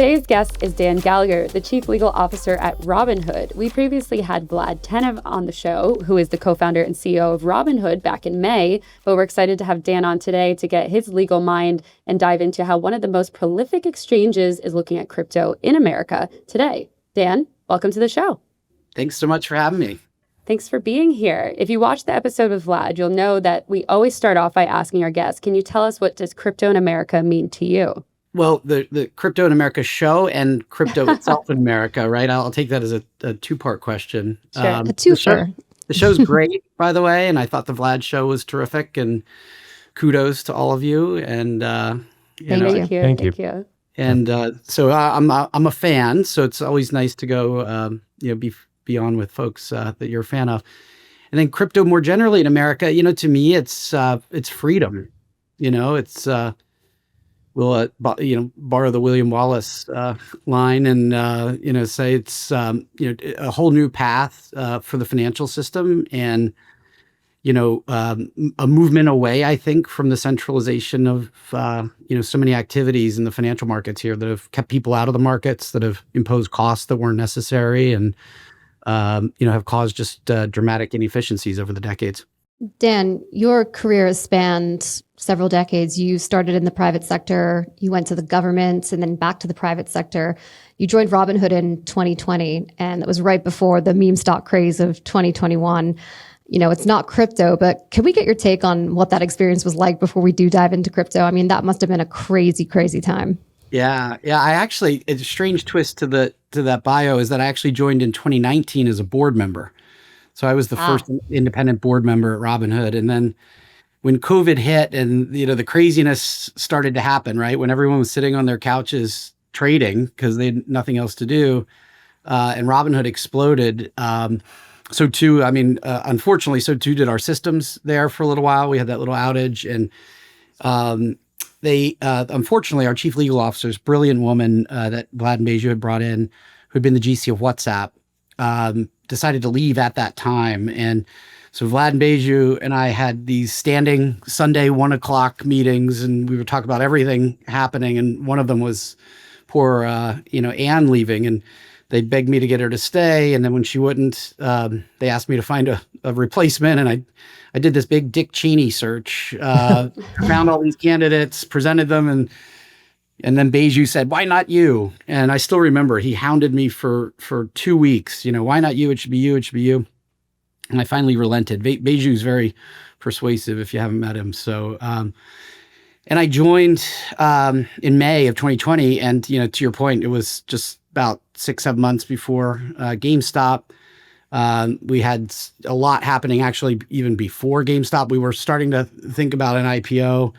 Today's guest is Dan Gallagher, the Chief Legal Officer at Robinhood. We previously had Vlad Tenev on the show, who is the co-founder and CEO of Robinhood back in May, but we're excited to have Dan on today to get his legal mind and dive into how one of the most prolific exchanges is looking at crypto in America today. Dan, welcome to the show. Thanks so much for having me. Thanks for being here. If you watched the episode with Vlad, you'll know that we always start off by asking our guests, can you tell us what does crypto in America mean to you? Well, the Crypto in America show and crypto itself in America, right? I'll take that as a two-part question. Sure. A twofer. The show's great, by the way, and I thought the Vlad show was terrific, and kudos to all of you. And Thank you. And so I'm a fan, so it's always nice to go be on with folks that you're a fan of. And then crypto more generally in America, to me it's freedom. It's we'll borrow the William Wallace line and say it's a whole new path for the financial system, and a movement away, I think, from the centralization of so many activities in the financial markets here that have kept people out of the markets, that have imposed costs that weren't necessary, and have caused just dramatic inefficiencies over the decades. Dan, your career has spanned several decades. You started in the private sector, you went to the government, and then back to the private sector. You joined Robinhood in 2020, and it was right before the meme stock craze of 2021. It's not crypto, but can we get your take on what that experience was like before we do dive into crypto? I mean, that must have been a crazy, crazy time. Yeah. It's a strange twist to that bio is that I actually joined in 2019 as a board member. So I was the first independent board member at Robinhood. And then when COVID hit and, the craziness started to happen, right? When everyone was sitting on their couches trading because they had nothing else to do, and Robinhood exploded. So too, unfortunately, so too did our systems there for a little while. We had that little outage, and they, unfortunately, our chief legal officer, this brilliant woman that Vlad and Beju had brought in, who'd been the GC of WhatsApp, decided to leave at that time. And so Vlad and Beju and I had these standing Sunday 1:00 meetings, and we would talk about everything happening. And one of them was poor, Anne leaving, and they begged me to get her to stay. And then when she wouldn't, they asked me to find a replacement. And I did this big Dick Cheney search, found all these candidates, presented them, and then Beju said, "Why not you?" And I still remember he hounded me for 2 weeks. Why not you? It should be you. It should be you. And I finally relented. Beju's very persuasive if you haven't met him. So, and I joined in May of 2020. And, to your point, it was just about 6-7 months before GameStop. We had a lot happening actually even before GameStop. We were starting to think about an IPO.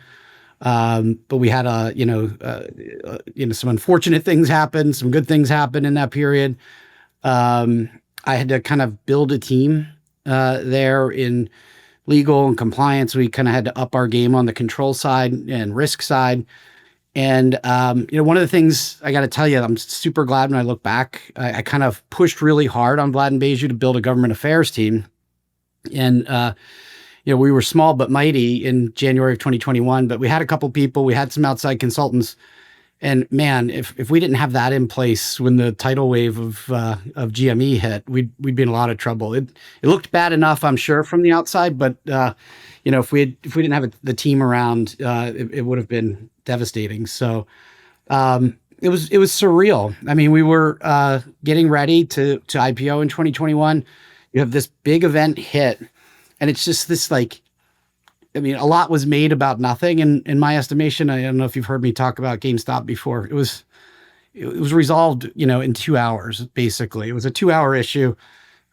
But we had some unfortunate things happen, some good things happen in that period. I had to kind of build a team there in legal and compliance. We kind of had to up our game on the control side and risk side. And one of the things I got to tell you, I'm super glad when I look back, I kind of pushed really hard on Vlad and Beju to build a government affairs team. And we were small but mighty in January of 2021, but we had a couple people, we had some outside consultants, and man, if we didn't have that in place when the tidal wave of GME hit, we'd be in a lot of trouble. It looked bad enough, I'm sure, from the outside, but if we didn't have the team around, it would have been devastating. So it was surreal. I mean, we were getting ready to IPO in 2021. You have this big event hit. And it's just this a lot was made about nothing. And in my estimation, I don't know if you've heard me talk about GameStop before. It was resolved, in 2 hours, basically. It was a 2-hour issue,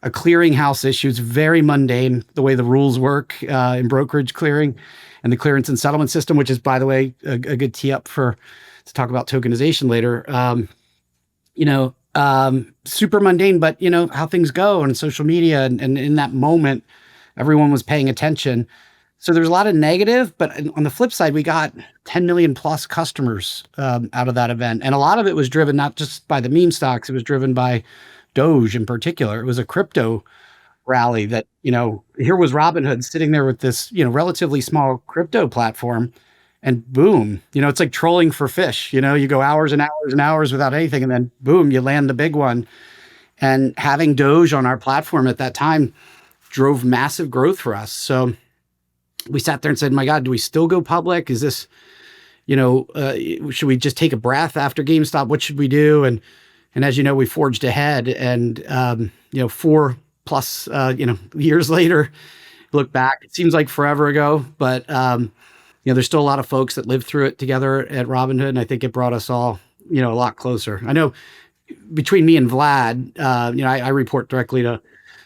a clearinghouse issue. It's very mundane, the way the rules work in brokerage clearing and the clearance and settlement system, which is, by the way, a good tee up to talk about tokenization later. Super mundane, but how things go on social media. And in that moment, everyone was paying attention. So there's a lot of negative, but on the flip side, we got 10 million plus customers out of that event. And a lot of it was driven not just by the meme stocks, it was driven by Doge in particular. It was a crypto rally that, here was Robinhood sitting there with this, relatively small crypto platform. and boom, it's like trolling for fish. You go hours and hours and hours without anything, and then boom, you land the big one. And having Doge on our platform at that time drove massive growth for us. So we sat there and said, my God, do we still go public? Is this, should we just take a breath after GameStop? What should we do? And as you know, we forged ahead, and 4+ years later, look back, it seems like forever ago, but there's still a lot of folks that lived through it together at Robinhood, and I think it brought us all a lot closer. I know between me and Vlad, I report directly to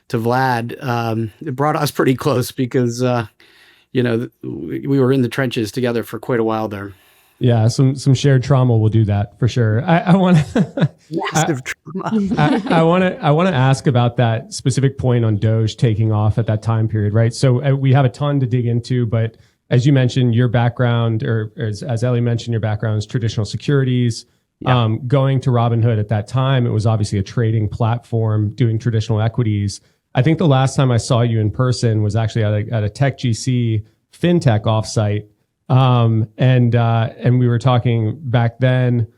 Vlad. It brought us pretty close because we were in the trenches together for quite a while there. Yeah, some shared trauma will do that for sure. I want to massive trauma. I want to ask about that specific point on Doge taking off at that time period, right? So we have a ton to dig into, but as you mentioned, your background, or as Ellie mentioned, your background is traditional securities. Yeah. Going to Robinhood at that time, it was obviously a trading platform doing traditional equities. I think the last time I saw you in person was actually at a Tech GC FinTech offsite. And we were talking back then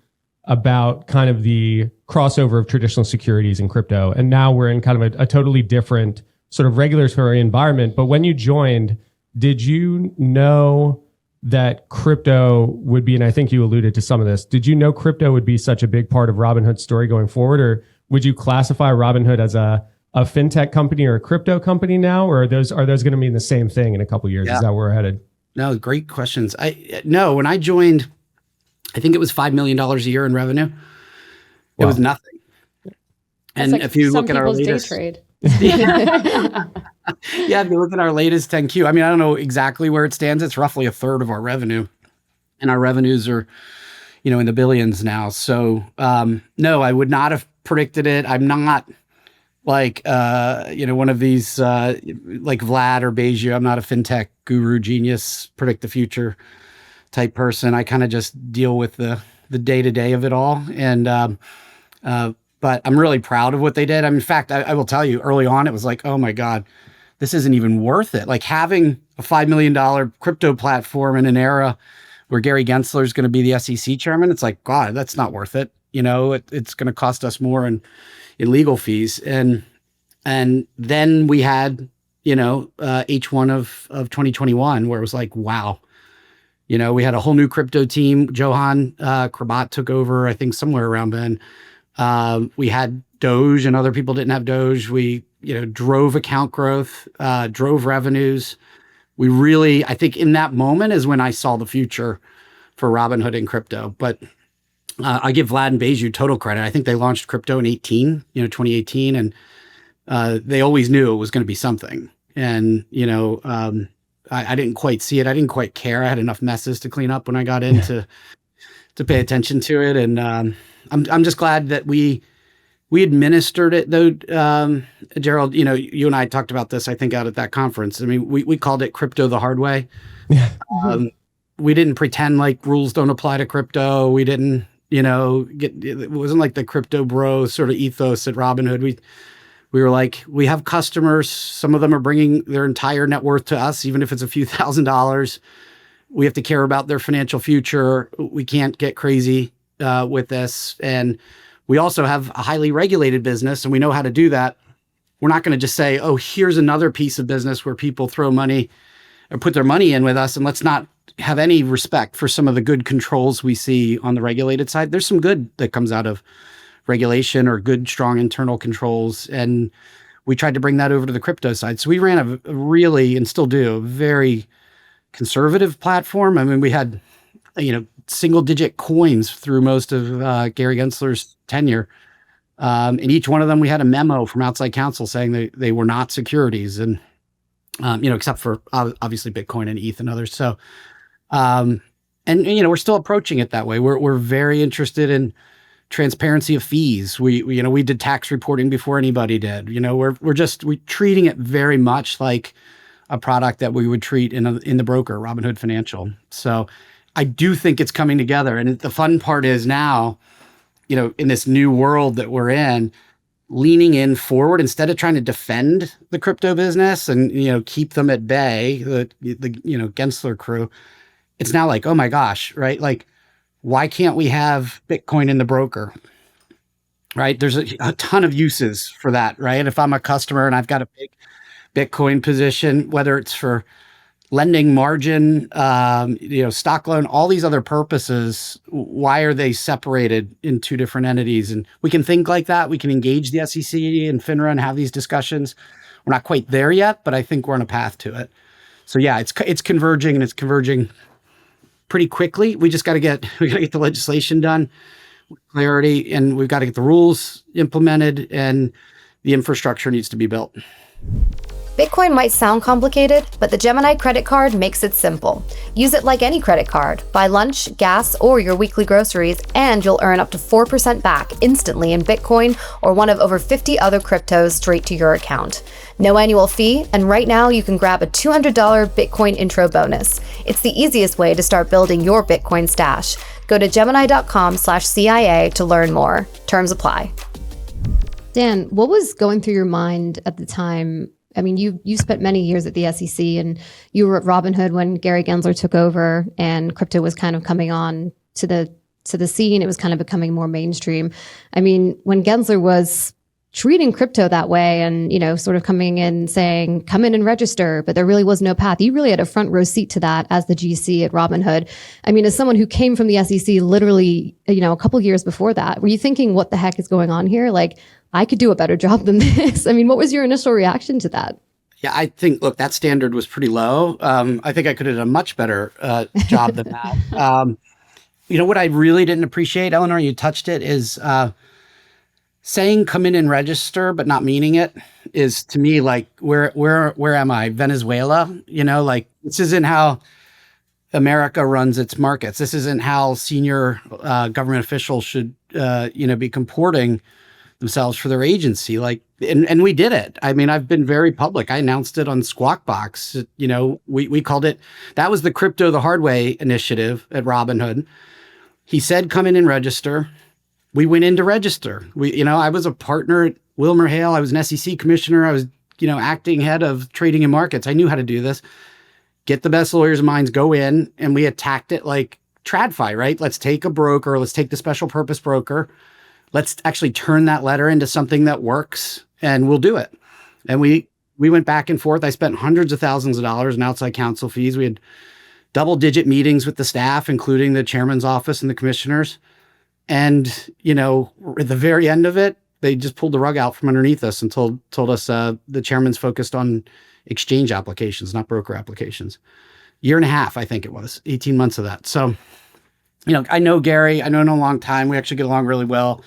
about kind of the crossover of traditional securities and crypto. And now we're in kind of a totally different sort of regulatory environment. But when you joined, did you know that crypto would be, and I think you alluded to some of this, did you know crypto would be such a big part of Robinhood's story going forward? Or would you classify Robinhood as a fintech company or a crypto company now? Or are those going to mean the same thing in a couple of years? Yeah. Is that where we're headed? No, great questions. When I joined, I think it was $5 million a year in revenue. Wow. It was nothing. And like if you look at our latest day trade. Yeah, if you look at our latest 10Q, I don't know exactly where it stands. It's roughly a third of our revenue, and our revenues are, in the billions now. So, no, I would not have predicted it. I'm not like, one of these, like Vlad or Beju. I'm not a fintech guru, genius, predict the future type person. I kind of just deal with the day-to-day of it all. And, but I'm really proud of what they did. In fact, I will tell you, early on, it was like, oh my God, this isn't even worth it. Like having a $5 million crypto platform in an era where Gary Gensler is going to be the SEC chairman, it's like, God, that's not worth it. It's going to cost us more in legal fees. And then we had, H1 of 2021, where it was like, wow, we had a whole new crypto team. Johan Krabat took over, I think somewhere around then. We had Doge and other people didn't have Doge. We, drove account growth, drove revenues. We really, I think in that moment is when I saw the future for Robinhood and crypto. But I give Vlad and Beju total credit. I think they launched crypto in 2018, and they always knew it was going to be something. And, I didn't quite see it. I didn't quite care. I had enough messes to clean up when I got in to pay attention to it. And I'm just glad that we administered it, though. Gerald, you and I talked about this, I think, out at that conference. We called it crypto the hard way. Yeah. We didn't pretend like rules don't apply to crypto. We didn't, it wasn't like the crypto bro sort of ethos at Robinhood. We were like, we have customers. Some of them are bringing their entire net worth to us, even if it's a few $1,000s. We have to care about their financial future. We can't get crazy with this. And we also have a highly regulated business, and we know how to do that. We're not going to just say, oh, here's another piece of business where people throw money or put their money in with us, and let's not have any respect for some of the good controls we see on the regulated side. There's some good that comes out of regulation or good, strong internal controls. And we tried to bring that over to the crypto side. So we ran a really, and still do, very conservative platform. We had, single digit coins through most of Gary Gensler's tenure. And each one of them, we had a memo from outside counsel saying they were not securities, and, except for obviously Bitcoin and ETH and others. So, and we're still approaching it that way. We're very interested in transparency of fees. We did tax reporting before anybody did. We're treating it very much like a product that we would treat in the broker, Robinhood Financial. So I do think it's coming together. And the fun part is now, in this new world that we're in, leaning in forward instead of trying to defend the crypto business and, keep them at bay, the Gensler crew, it's now like, oh my gosh, right? Like, why can't we have Bitcoin in the broker? Right? There's a ton of uses for that, right? If I'm a customer and I've got a big Bitcoin position, whether it's for lending margin, stock loan, all these other purposes, why are they separated in two different entities? And we can think like that. We can engage the SEC and FINRA and have these discussions. We're not quite there yet, but I think we're on a path to it. So yeah, it's converging, and it's converging pretty quickly. We just got to get the legislation done, clarity, and we've got to get the rules implemented, and the infrastructure needs to be built. Bitcoin might sound complicated, but the Gemini credit card makes it simple. Use it like any credit card. Buy lunch, gas, or your weekly groceries, and you'll earn up to 4% back instantly in Bitcoin or one of over 50 other cryptos straight to your account. No annual fee, and right now you can grab a $200 Bitcoin intro bonus. It's the easiest way to start building your Bitcoin stash. Go to gemini.com/CIA to learn more. Terms apply. Dan, what was going through your mind at the time? I mean, you spent many years at the SEC, and you were at Robinhood when Gary Gensler took over and crypto was kind of coming on to the scene. It was kind of becoming more mainstream. I mean, when Gensler was treating crypto that way and, sort of coming in saying, come in and register, but there really was no path. You really had a front row seat to that as the GC at Robinhood. I mean, as someone who came from the SEC literally, a couple years before that, were you thinking, what the heck is going on here? Like, I could do a better job than this. I mean, what was your initial reaction to that? Yeah, I think, look, that standard was pretty low. I think I could have done a much better job than that. What I really didn't appreciate, Eleanor, you touched it, is saying come in and register, but not meaning it is, to me, like, where am I? Venezuela? Like, this isn't how America runs its markets. This isn't how senior government officials should, be comporting themselves for their agency. Like, and we did it. I mean, I've been very public. I announced it on Squawk Box. We called it, that was the Crypto the Hard Way initiative at Robinhood. He said, come in and register. We went in to register. I was a partner at WilmerHale. I was an SEC commissioner. I was, acting head of trading and markets. I knew how to do this. Get the best lawyers of minds, go in, and we attacked it like TradFi, right? Let's take a broker. Let's take the special purpose broker. Let's actually turn that letter into something that works, and we'll do it. And we went back and forth. I spent hundreds of thousands of dollars in outside counsel fees. We had double-digit meetings with the staff, including the chairman's office and the commissioners. And, at the very end of it, they just pulled the rug out from underneath us and told us the chairman's focused on exchange applications, not broker applications. Year and a half, I think it was, 18 months of that. So, I know Gary. I know him a long time. We actually get along really well.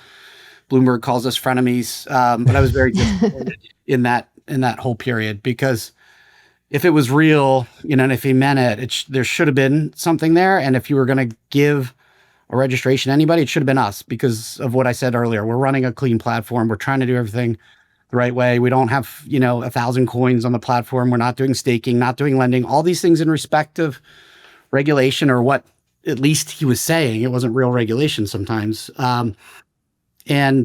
Bloomberg calls us frenemies. But I was very disappointed in that whole period, because if it was real, and if he meant it, there should have been something there. And if you were going to give a registration to anybody, it should have been us, because of what I said earlier. We're running a clean platform. We're trying to do everything the right way. We don't have, 1,000 coins on the platform. We're not doing staking, not doing lending, all these things in respect of regulation, or what at least he was saying. It wasn't real regulation sometimes. It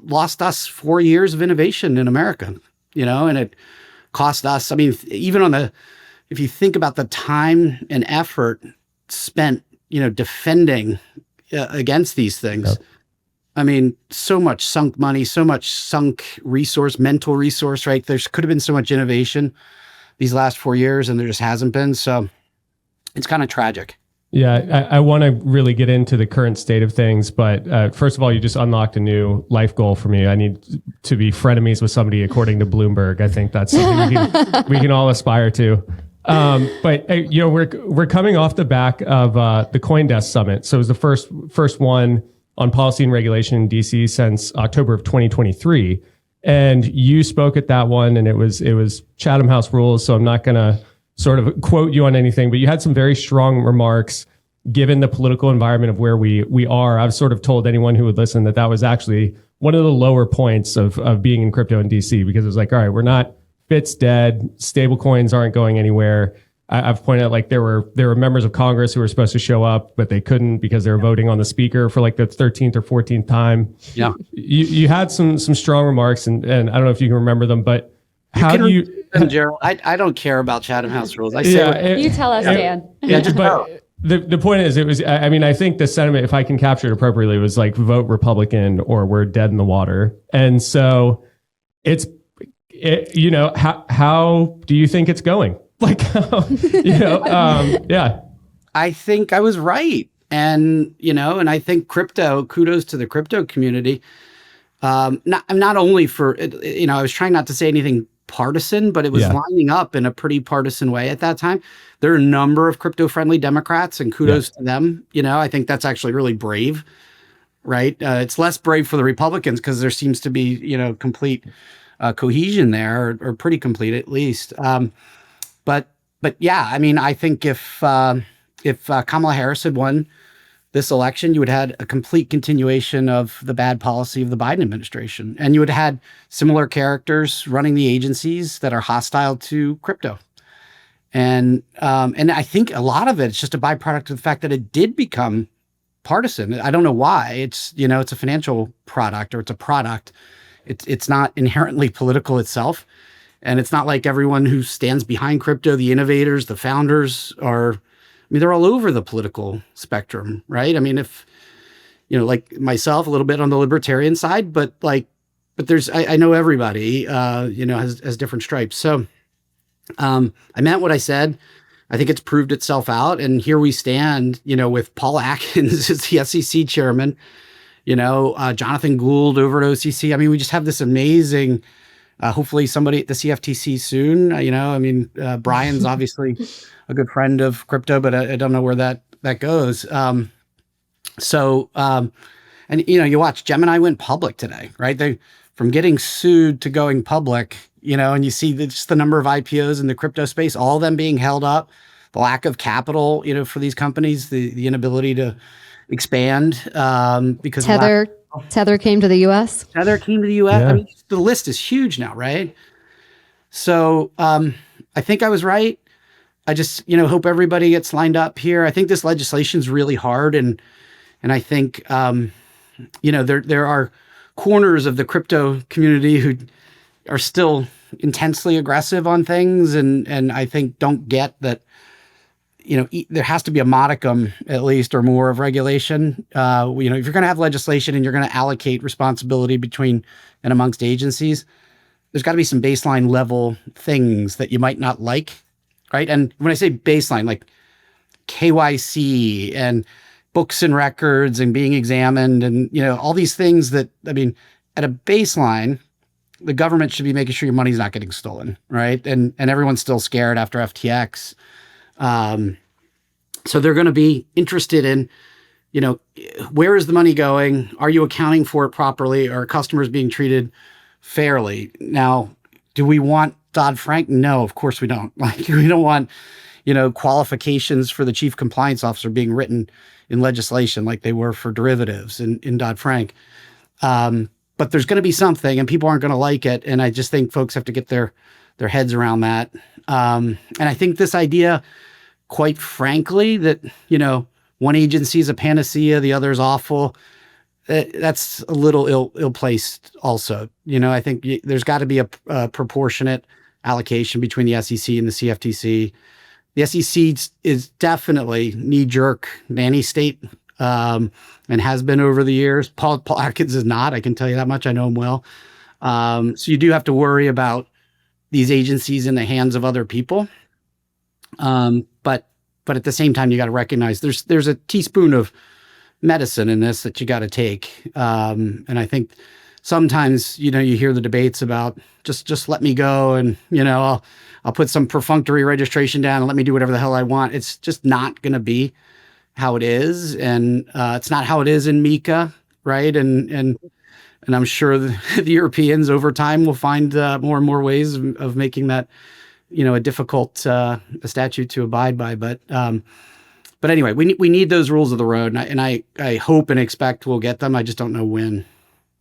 lost us 4 years of innovation in America, and it cost us, I mean, if you think about the time and effort spent, defending against these things. Yep. I mean, so much sunk money, so much sunk resource, mental resource, right? There could have been so much innovation these last 4 years, and there just hasn't been. So it's kind of tragic. Yeah, I want to really get into the current state of things, but first of all, you just unlocked a new life goal for me. I need to be frenemies with somebody according to Bloomberg. I think that's something we can all aspire to. But we're coming off the back of the CoinDesk Summit. So it was the first one on policy and regulation in DC since October of 2023. And you spoke at that one, and it was Chatham House rules. So I'm not going to sort of quote you on anything, but you had some very strong remarks given the political environment of where we are. I've sort of told anyone who would listen that was actually one of the lower points of being in crypto in DC, because it was like, all right, we're not, Bit's dead, stable coins aren't going anywhere. I've pointed out, like, there were members of Congress who were supposed to show up, but they couldn't because they were voting on the speaker for like the 13th or 14th time. Yeah. You had some strong remarks, and I don't know if you can remember them, but how do you, Gerald, I don't care about Chatham House rules. I say yeah, You tell us, Dan. yeah, just vote. The point is, it was, I mean, I think the sentiment, if I can capture it appropriately, was like vote Republican or we're dead in the water. And so how do you think it's going? Like, yeah. I think I was right. And, and I think kudos to the crypto community. Not only for, I was trying not to say anything partisan, but it was lining up in a pretty partisan way at that time. There are a number of crypto-friendly Democrats, and kudos to them. I think that's actually really brave, right? It's less brave for the Republicans because there seems to be, complete cohesion there, or pretty complete at least. But yeah, I mean, I think if Kamala Harris had won this election, you would have had a complete continuation of the bad policy of the Biden administration. And you would have had similar characters running the agencies that are hostile to crypto. And I think a lot of it's just a byproduct of the fact that it did become partisan. I don't know why. It's, it's a financial product, or it's a product. It's not inherently political itself. And it's not like everyone who stands behind crypto, the innovators, the founders they're all over the political spectrum, right? I mean, if, like myself, a little bit on the libertarian side, but there's, I know everybody, has different stripes. So I meant what I said. I think it's proved itself out. And here we stand, with Paul Atkins as the SEC chairman, Jonathan Gould over at OCC. I mean, we just have this amazing, hopefully somebody at the CFTC soon. Brian's obviously a good friend of crypto, but I don't know where that goes. And you watch Gemini went public today, right? They, from getting sued to going public, and you see just the number of IPOs in the crypto space, all of them being held up, the lack of capital, for these companies, the inability to expand, because Tether came to the U.S. Tether came to the U.S. Yeah. I mean, the list is huge now, right? So I think I was right. I just, hope everybody gets lined up here. I think this legislation is really hard, and I think, there are corners of the crypto community who are still intensely aggressive on things, and I think don't get that. There has to be a modicum, at least, or more of regulation. If you're going to have legislation and you're going to allocate responsibility between and amongst agencies, there's got to be some baseline level things that you might not like, right? And when I say baseline, like KYC and books and records and being examined and, all these things that, at a baseline, the government should be making sure your money's not getting stolen, right? And everyone's still scared after FTX. So they're going to be interested in, where is the money going? Are you accounting for it properly? Are customers being treated fairly? Now, do we want Dodd-Frank? No, of course we don't. We don't want, qualifications for the chief compliance officer being written in legislation like they were for derivatives in Dodd-Frank. But there's going to be something, and people aren't going to like it. And I just think folks have to get their heads around that. And I think this idea, quite frankly, that, one agency is a panacea, the other is awful, that's a little ill-placed also. I think there's got to be a proportionate allocation between the SEC and the CFTC. The SEC is definitely knee-jerk nanny state, and has been over the years. Paul Atkins is not, I can tell you that much. I know him well. So you do have to worry about these agencies in the hands of other people. But at the same time, you got to recognize there's a teaspoon of medicine in this that you got to take. And I think sometimes, you hear the debates about just let me go and, I'll put some perfunctory registration down and let me do whatever the hell I want. It's just not going to be how it is. And it's not how it is in MiCA, right? And I'm sure the Europeans over time will find more and more ways of making that, a difficult a statute to abide by. But anyway, we need those rules of the road, and I hope and expect we'll get them. I just don't know when.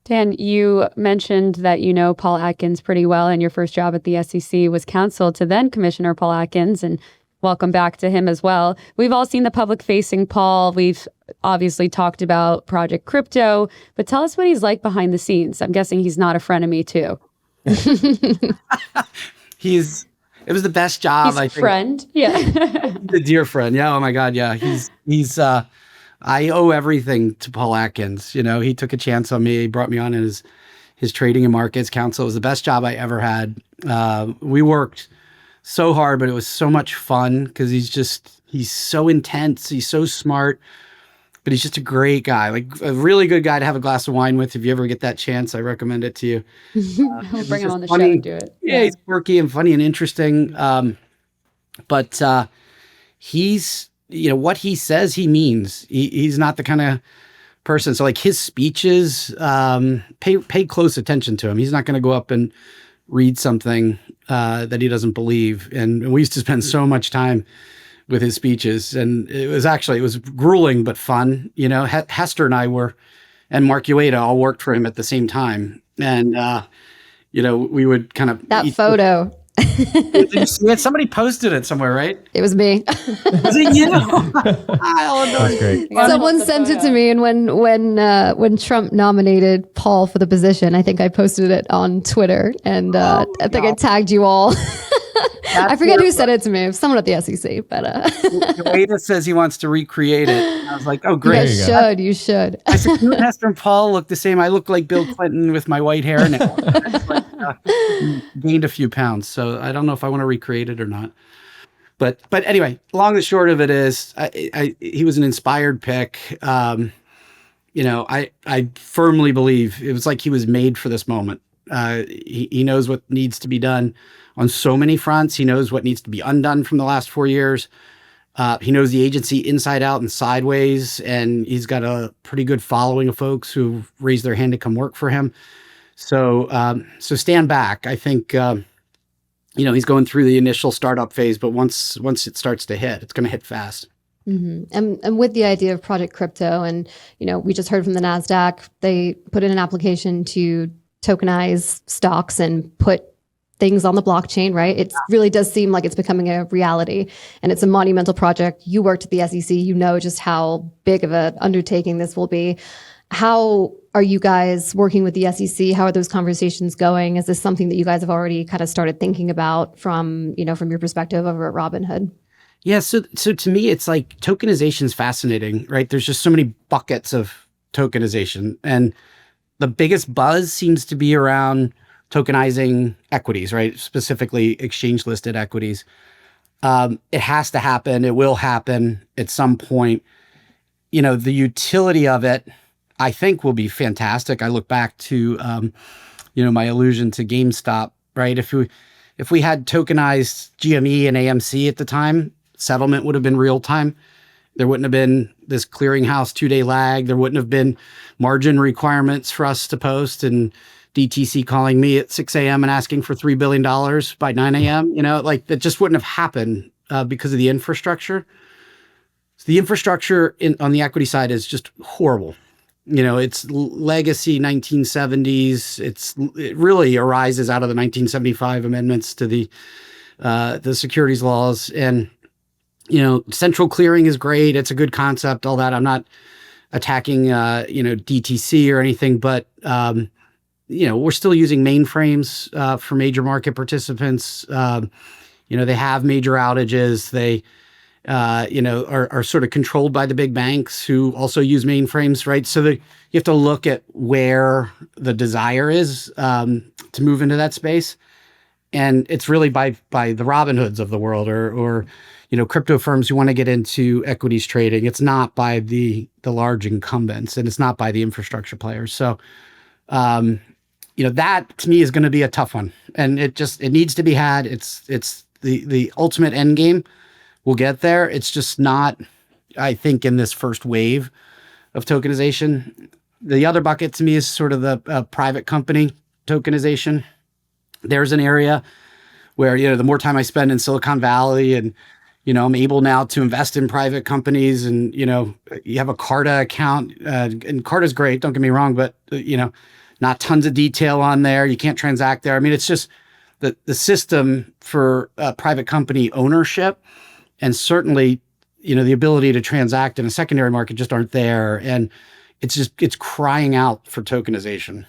Dan, you mentioned that Paul Atkins pretty well, and your first job at the SEC was counsel to then Commissioner Paul Atkins, and welcome back to him as well. We've all seen the public-facing Paul. We've obviously talked about Project Crypto, but tell us what he's like behind the scenes. I'm guessing he's not a frenemy too. It was the best job. He's I a think. friend. Yeah. The dear friend. Yeah. Oh my God. Yeah. I owe everything to Paul Atkins. He took a chance on me. He brought me on in his trading and markets council. It was the best job I ever had. We worked so hard, but it was so much fun because he's so intense. He's so smart, but he's just a great guy, like a really good guy to have a glass of wine with. If you ever get that chance, I recommend it to you. We'll bring him on the show funny. and do it. Yeah, he's quirky and funny and interesting. But he's, what he says, he means. He's not the kind of person. So like his speeches, pay close attention to him. He's not going to go up and read something that he doesn't believe. And we used to spend so much time with his speeches, and it was grueling but fun. Hester and I and Mark Ueda all worked for him at the same time, and we would kind of that photo. Somebody posted it somewhere, right? It was me. Was it you? That's great. Someone sent it to me, and when Trump nominated Paul for the position, I think I posted it on Twitter, and I think I tagged you all. I forget who said it to me. Someone at the SEC, but Ueda says he wants to recreate it. And I was like, oh, great. You should. I said, you and Hester and Paul look the same. I look like Bill Clinton with my white hair now. Gained a few pounds, so I don't know if I want to recreate it or not. But anyway, long and short of it is, he was an inspired pick. I firmly believe it was like he was made for this moment. He knows what needs to be done on so many fronts. He knows what needs to be undone from the last 4 years. He knows the agency inside out and sideways, and he's got a pretty good following of folks who've raised their hand to come work for him. So stand back. I think, he's going through the initial startup phase, but once it starts to hit, it's going to hit fast. Mm-hmm. And with the idea of Project Crypto, and, we just heard from the NASDAQ, they put in an application to tokenize stocks and put things on the blockchain, right? It really does seem like it's becoming a reality, and it's a monumental project. You worked at the SEC, just how big of an undertaking this will be. How are you guys working with the SEC? How are those conversations going? Is this something that you guys have already kind of started thinking about from your perspective over at Robinhood? Yeah. So to me, it's like tokenization is fascinating, right? There's just so many buckets of tokenization, and the biggest buzz seems to be around tokenizing equities, right? Specifically exchange listed equities. It has to happen. It will happen at some point. The utility of it, I think, will be fantastic. I look back to, my allusion to GameStop, right? If we had tokenized GME and AMC at the time, settlement would have been real time. There wouldn't have been this clearinghouse 2-day lag. There wouldn't have been margin requirements for us to post, and DTC calling me at 6 a.m. and asking for $3 billion by 9 a.m. That just wouldn't have happened because of the infrastructure. So the infrastructure on the equity side is just horrible. It's legacy 1970s. It really arises out of the 1975 amendments to the securities laws. And, central clearing is great. It's a good concept, all that. I'm not attacking, DTC or anything, but, we're still using mainframes for major market participants. They have major outages. They, are sort of controlled by the big banks who also use mainframes, right? So you have to look at where the desire is to move into that space. And it's really by the Robinhoods of the world or crypto firms who want to get into equities trading. It's not by the large incumbents, and it's not by the infrastructure players. So, that to me is going to be a tough one, and it needs to be had. It's the ultimate end game. We'll get there. It's just not, I think, in this first wave of tokenization. The other bucket to me is sort of the private company tokenization. There's an area where, the more time I spend in Silicon Valley and, I'm able now to invest in private companies, and, you have a Carta account, and Carta's great, don't get me wrong, but, not tons of detail on there. You can't transact there. I mean, it's just the system for private company ownership, and certainly, the ability to transact in a secondary market just aren't there. And it's crying out for tokenization.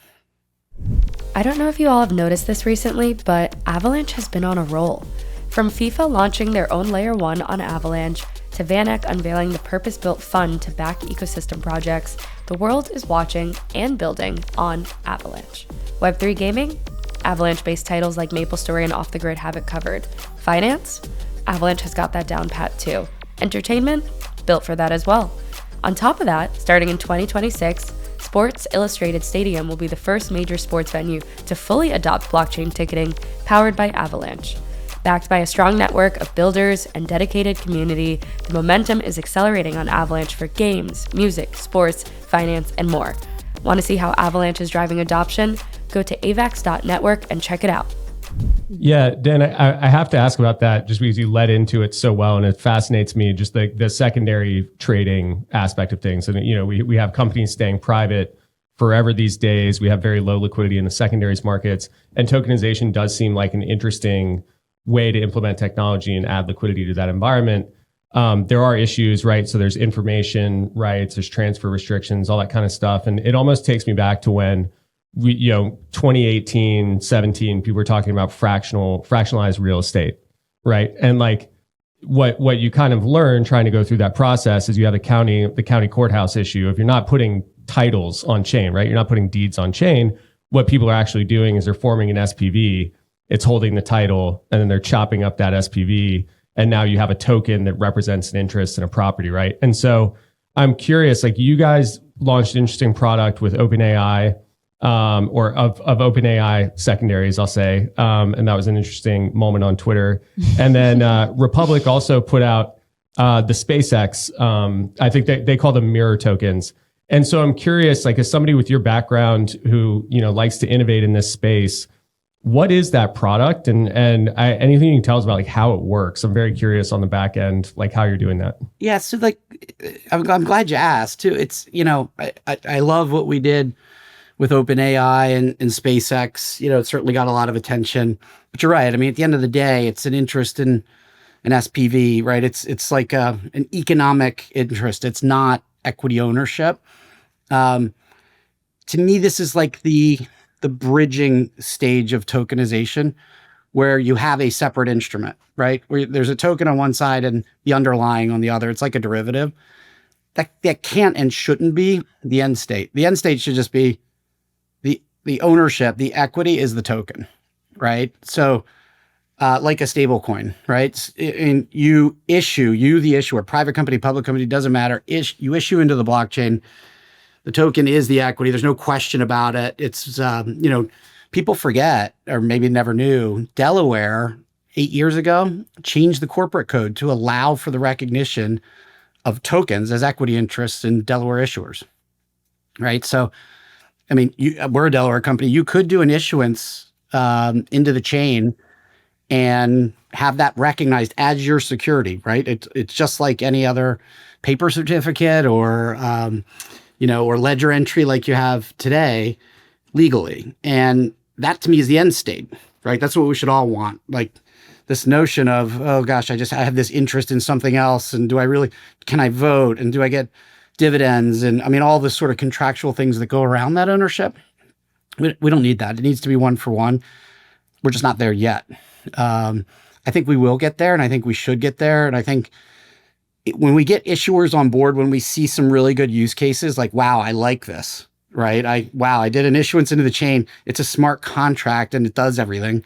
I don't know if you all have noticed this recently, but Avalanche has been on a roll. From FIFA launching their own Layer 1 on Avalanche, to VanEck unveiling the purpose-built fund to back ecosystem projects, the world is watching and building on Avalanche. Web3 gaming? Avalanche-based titles like MapleStory and Off the Grid have it covered. Finance? Avalanche has got that down pat too. Entertainment? Built for that as well. On top of that, starting in 2026, Sports Illustrated Stadium will be the first major sports venue to fully adopt blockchain ticketing powered by Avalanche. Backed by a strong network of builders and dedicated community, the momentum is accelerating on Avalanche for games, music, sports, finance, and more. Want to see how Avalanche is driving adoption? Go to avax.network and check it out. Yeah, Dan, I have to ask about that just because you led into it so well, and it fascinates me, just the secondary trading aspect of things. And, we have companies staying private forever these days. We have very low liquidity in the secondaries markets, and tokenization does seem like an interesting way to implement technology and add liquidity to that environment. There are issues, right? So there's information rights, there's transfer restrictions, all that kind of stuff. And it almost takes me back to when 2018, 17, people were talking about fractionalized real estate, right? And like what you kind of learn trying to go through that process is you have the county courthouse issue. If you're not putting titles on chain, right? You're not putting deeds on chain. What people are actually doing is they're forming an SPV. It's holding the title, and then they're chopping up that SPV. And now you have a token that represents an interest in a property, right? And so I'm curious, like you guys launched an interesting product with OpenAI, or of OpenAI secondaries, I'll say. And that was an interesting moment on Twitter. And then Republic also put out the SpaceX, I think they call them mirror tokens. And so I'm curious, like as somebody with your background who, likes to innovate in this space, what is that product? And anything you can tell us about like how it works? I'm very curious on the back end, like how you're doing that. Yeah. So like, I'm glad you asked too. It's, I love what we did with OpenAI and SpaceX. It certainly got a lot of attention, but you're right. I mean, at the end of the day, it's an interest in an SPV, right? It's like an economic interest. It's not equity ownership. To me, this is like the bridging stage of tokenization, where you have a separate instrument, right? Where there's a token on one side and the underlying on the other. It's like a derivative. That can't and shouldn't be the end state. The end state should just be the ownership, the equity is the token, right? So like a stable coin, right? And you the issuer, private company, public company, doesn't matter. You issue into the blockchain. The token is the equity. There's no question about it. It's, people forget, or maybe never knew, Delaware 8 years ago changed the corporate code to allow for the recognition of tokens as equity interests in Delaware issuers, right? So, I mean, we're a Delaware company. You could do an issuance into the chain and have that recognized as your security, right? It's just like any other paper certificate or or ledger entry like you have today legally. And that to me is the end state, right? That's what we should all want. Like this notion of, oh gosh, I have this interest in something else. And can I vote? And do I get dividends? And I mean, all the sort of contractual things that go around that ownership. We don't need that. It needs to be one for one. We're just not there yet. I think we will get there, and I think we should get there. And I think when we get issuers on board, when we see some really good use cases, like, wow, I like this, right? I did an issuance into the chain. It's a smart contract and it does everything,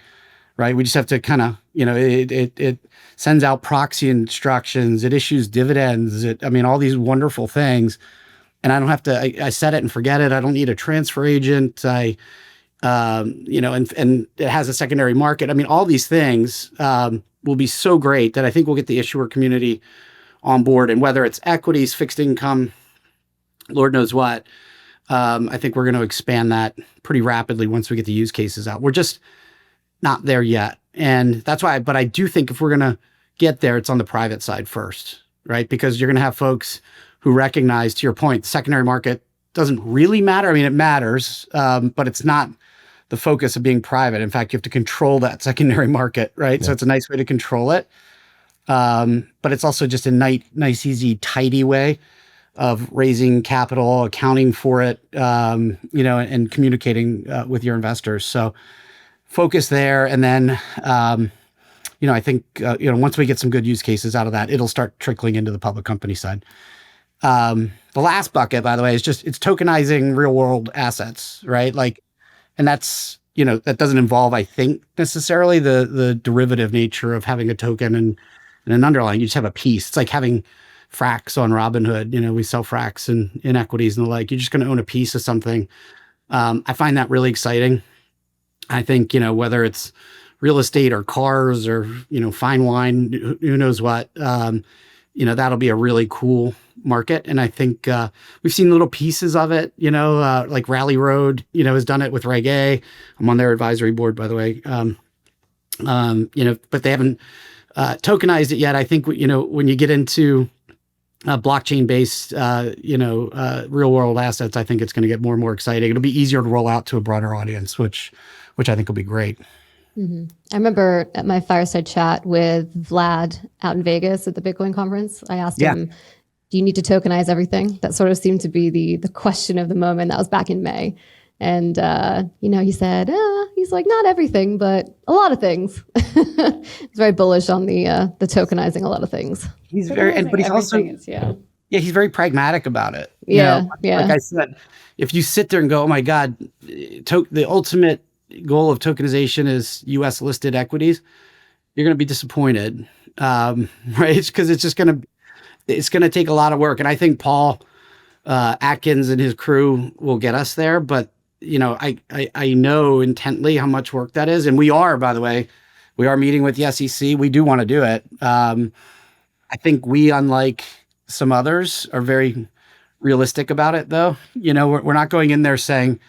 right? We just have to kind of, it sends out proxy instructions. It issues dividends. All these wonderful things. And I don't have to, I set it and forget it. I don't need a transfer agent. And it has a secondary market. All these things will be so great that I think we'll get the issuer community on board. And whether it's equities, fixed income, Lord knows what, I think we're going to expand that pretty rapidly once we get the use cases out. We're just not there yet. And that's why, but I do think if we're going to get there, it's on the private side first, right? Because you're going to have folks who recognize, to your point, the secondary market doesn't really matter. It matters, but it's not the focus of being private. In fact, you have to control that secondary market, right? Yeah. So it's a nice way to control it. But it's also just a nice, easy, tidy way of raising capital, accounting for it, and communicating with your investors. So focus there. And then, I think, once we get some good use cases out of that, it'll start trickling into the public company side. The last bucket, by the way, it's tokenizing real world assets, right? And that's, that doesn't involve, I think, necessarily the derivative nature of having a token and an underlying. You just have a piece. It's like having fracks on Robinhood. We sell fracks in equities and the like. You're just going to own a piece of something. I find that really exciting. I think, whether it's real estate or cars or, fine wine, who knows what, that'll be a really cool market. And I think we've seen little pieces of it, like Rally Road, has done it with Reg A. I'm on their advisory board, by the way. But they haven't tokenized it yet. I think, when you get into blockchain-based, real world assets, I think it's going to get more and more exciting. It'll be easier to roll out to a broader audience, which I think will be great. Mm-hmm. I remember at my fireside chat with Vlad out in Vegas at the Bitcoin conference, I asked him, do you need to tokenize everything? That sort of seemed to be the question of the moment. That was back in May. And, he said, he's like, not everything, but a lot of things. He's very bullish on the tokenizing a lot of things. He's but he's also, he's very pragmatic about it. Yeah. Like I said, if you sit there and go, oh my God, the ultimate goal of tokenization is U.S. listed equities, you're going to be disappointed, right? Because it's going to take a lot of work. And I think Paul Atkins and his crew will get us there. But, I know intently how much work that is. And we are, by the way, meeting with the SEC. We do want to do it. I think we, unlike some others, are very realistic about it, though. We're not going in there saying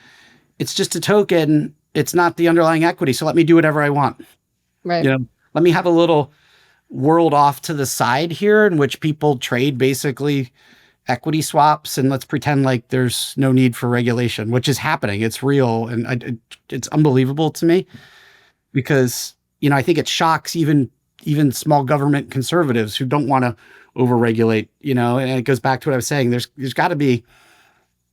it's just a token. It's not the underlying equity. So let me do whatever I want. Right. Let me have a little world off to the side here in which people trade basically equity swaps, and let's pretend like there's no need for regulation, which is happening. It's real. And it's unbelievable to me because, I think it shocks even small government conservatives who don't want to overregulate, and it goes back to what I was saying. There's got to be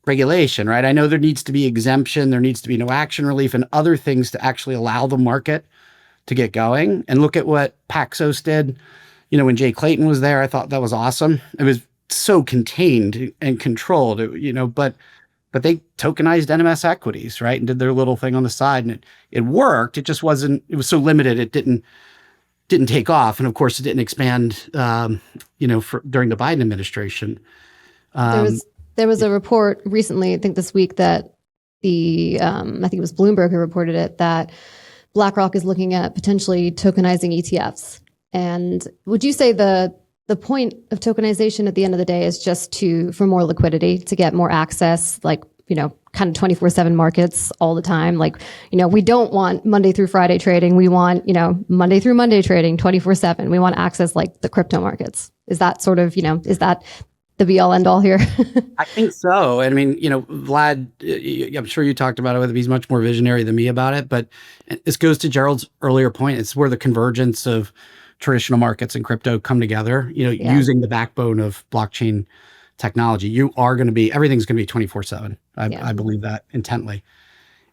regulation, right? I know there needs to be exemption. There needs to be no action relief and other things to actually allow the market to get going. And look at what Paxos did, when Jay Clayton was there. I thought that was awesome. It was so contained and controlled, but they tokenized NMS equities, right? And did their little thing on the side, and it worked. It just wasn't, it was so limited. It didn't take off. And of course it didn't expand, during the Biden administration. There was a report recently, I think this week, that I think it was Bloomberg who reported it, that BlackRock is looking at potentially tokenizing ETFs. And would you say the point of tokenization at the end of the day is just for more liquidity, to get more access, like, kind of 24/7 markets all the time? Like, we don't want Monday through Friday trading. We want, Monday through Monday trading 24/7. We want access like the crypto markets. Is that sort of, is that the be all end all here? I think so. I mean, Vlad, I'm sure you talked about it with him. He's much more visionary than me about it, but this goes to Gerald's earlier point. It's where the convergence of traditional markets and crypto come together, using the backbone of blockchain technology. Everything's going to be 24/7. I believe that intently.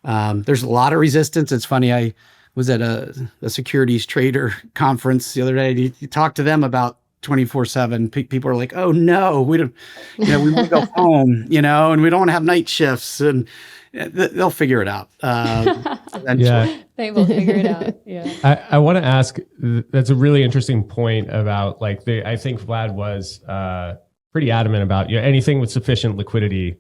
There's a lot of resistance. It's funny. I was at a securities trader conference the other day. You talk to them about 24/7. People are like, oh no, we don't, we want to go home, and we don't want to have night shifts, and they'll figure it out. They will figure it out. Yeah. I want to ask, that's a really interesting point about I think Vlad was pretty adamant about, anything with sufficient liquidity,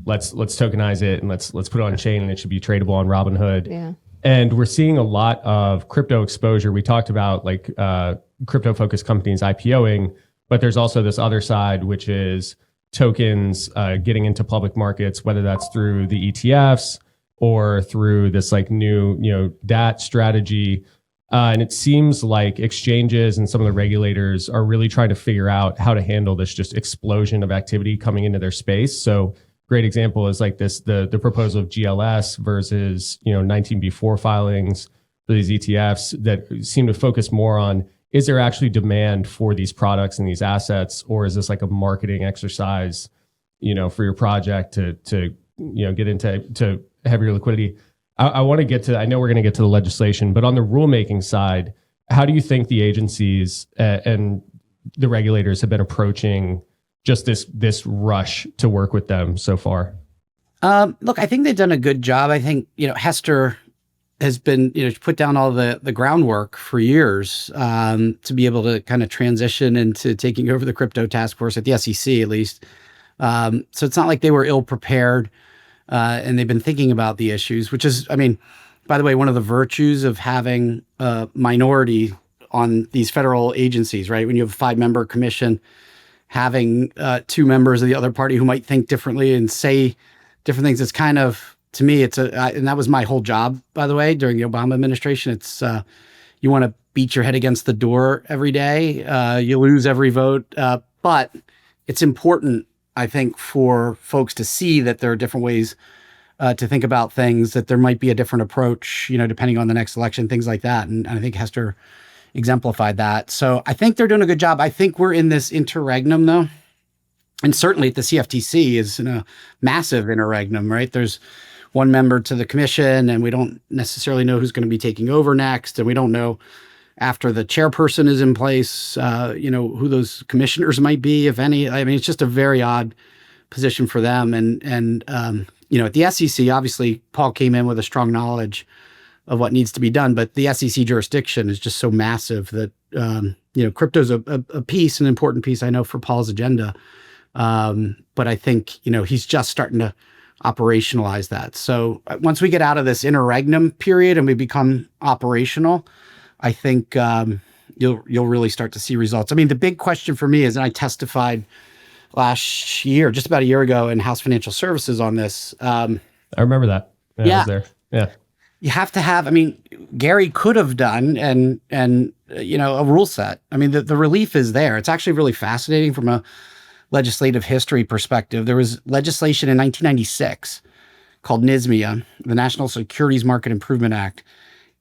let's tokenize it and let's put it on chain, and it should be tradable on Robinhood. Yeah. And we're seeing a lot of crypto exposure. We talked about crypto focused companies IPOing, but there's also this other side, which is tokens getting into public markets, whether that's through the ETFs or through this new, DAT strategy. And it seems like exchanges and some of the regulators are really trying to figure out how to handle this just explosion of activity coming into their space. So great example is the proposal of GLS versus, 19B4 filings for these ETFs that seem to focus more on, is there actually demand for these products and these assets, or is this like a marketing exercise for your project to get into heavier liquidity. I want to get to, I know we're going to get to the legislation, but on the rulemaking side, how do you think the agencies and the regulators have been approaching just this rush to work with them so far? Look, I think they've done a good job. I think, Hester has been, put down all the groundwork for years to be able to kind of transition into taking over the crypto task force at the SEC, at least. So it's not like they were ill prepared, and they've been thinking about the issues, which is, by the way, one of the virtues of having a minority on these federal agencies, right? When you have a 5-member commission, having 2 members of the other party who might think differently and say different things, it's kind of, to me, and that was my whole job, by the way, during the Obama administration. It's, you want to beat your head against the door every day. You lose every vote. But it's important, I think, for folks to see that there are different ways to think about things, that there might be a different approach, depending on the next election, things like that. And I think Hester exemplified that. So I think they're doing a good job. I think we're in this interregnum, though. And certainly the CFTC is in a massive interregnum, right? There's 1 member to the commission, and we don't necessarily know who's going to be taking over next. And we don't know, after the chairperson is in place, who those commissioners might be, if any. It's just a very odd position for them. And at the SEC, obviously, Paul came in with a strong knowledge of what needs to be done, but the SEC jurisdiction is just so massive that, crypto's a piece, an important piece, I know, for Paul's agenda. But I think, he's just starting to operationalize that. So once we get out of this interregnum period and we become operational, I think you'll really start to see results. The big question for me is, and I testified last year, just about a year ago, in House Financial Services on this. I remember that. Yeah. I was there. Yeah. You have to have, Gary could have done and a rule set. The relief is there. It's actually really fascinating from a legislative history perspective. There was legislation in 1996 called NISMIA, the National Securities Market Improvement Act.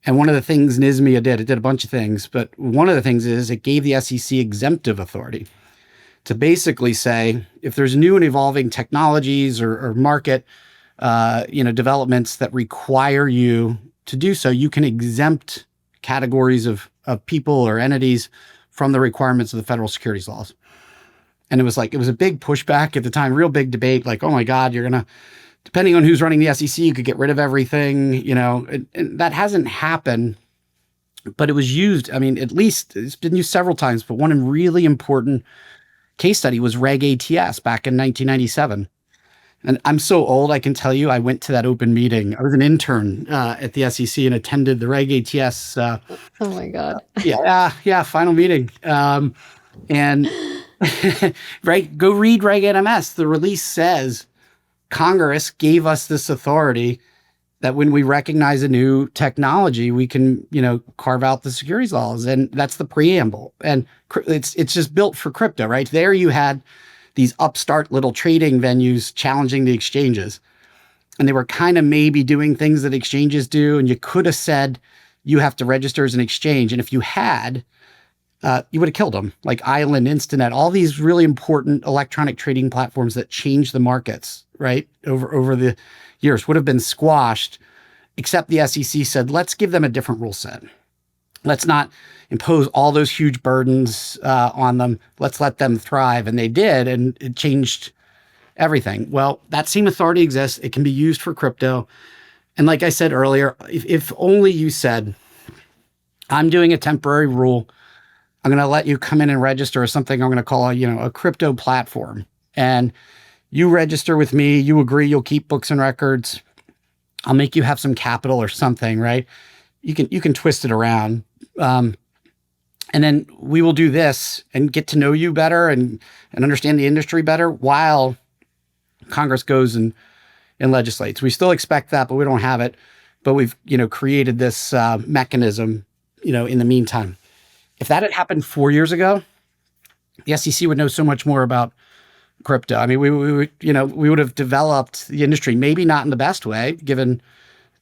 And one of the things NISMIA did, it did a bunch of things, but one of the things is it gave the SEC exemptive authority to basically say, if there's new and evolving technologies or market developments that require you to do so, you can exempt categories of people or entities from the requirements of the federal securities laws. And it was a big pushback at the time, real big debate, like, oh my God, you're going to, depending on who's running the SEC, you could get rid of everything, and that hasn't happened, but it was used. At least it's been used several times, but one really important case study was Reg ATS back in 1997. And I'm so old, I can tell you, I went to that open meeting. I was an intern at the SEC and attended the Reg ATS. Oh my God. Final meeting. And right, go read Reg NMS. The release says Congress gave us this authority that when we recognize a new technology, we can, carve out the securities laws. And that's the preamble. And it's just built for crypto, right? There you had these upstart little trading venues challenging the exchanges. And they were kind of maybe doing things that exchanges do. And you could have said, you have to register as an exchange. And if you had, you would have killed them, like Island, Instinet, all these really important electronic trading platforms that changed the markets, right, over the years would have been squashed, except the SEC said, let's give them a different rule set. Let's not impose all those huge burdens on them. Let's let them thrive. And they did, and it changed everything. Well, that same authority exists. It can be used for crypto. And like I said earlier, if only you said, I'm doing a temporary rule, I'm going to let you come in and register as something I'm going to call a crypto platform. And you register with me, you agree you'll keep books and records. I'll make you have some capital or something, right? You can twist it around. And then we will do this and get to know you better and understand the industry better while Congress goes and legislates. We still expect that, but we don't have it. But we've, created this mechanism, in the meantime. If that had happened 4 years ago, the SEC would know so much more about crypto. We would have developed the industry, maybe not in the best way, given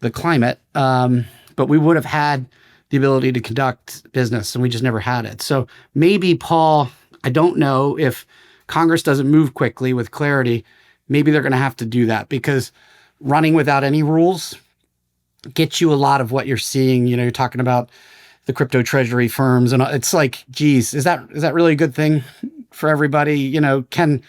the climate, but we would have had the ability to conduct business, and we just never had it. So maybe, Paul, I don't know if Congress doesn't move quickly with clarity, maybe they're going to have to do that, because running without any rules gets you a lot of what you're seeing. You're talking about the crypto treasury firms, and it's like, geez, is that really a good thing for everybody? Can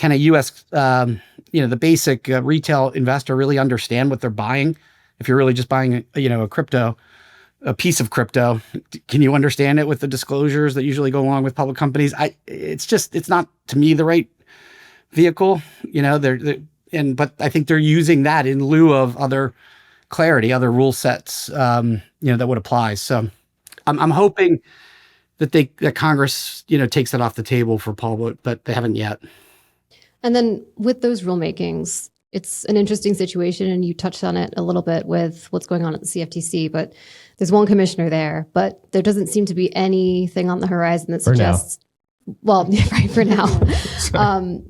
a U.S. The basic retail investor really understand what they're buying? If you're really just buying a piece of crypto, can you understand it with the disclosures that usually go along with public companies? It's not, to me, the right vehicle. But I think they're using that in lieu of other clarity, other rule sets, that would apply. So I'm hoping that Congress, takes that off the table for Paul, but they haven't yet. And then with those rulemakings, it's an interesting situation, and you touched on it a little bit with what's going on at the CFTC, but there's one commissioner there, but there doesn't seem to be anything on the horizon that suggests, well, right, for now.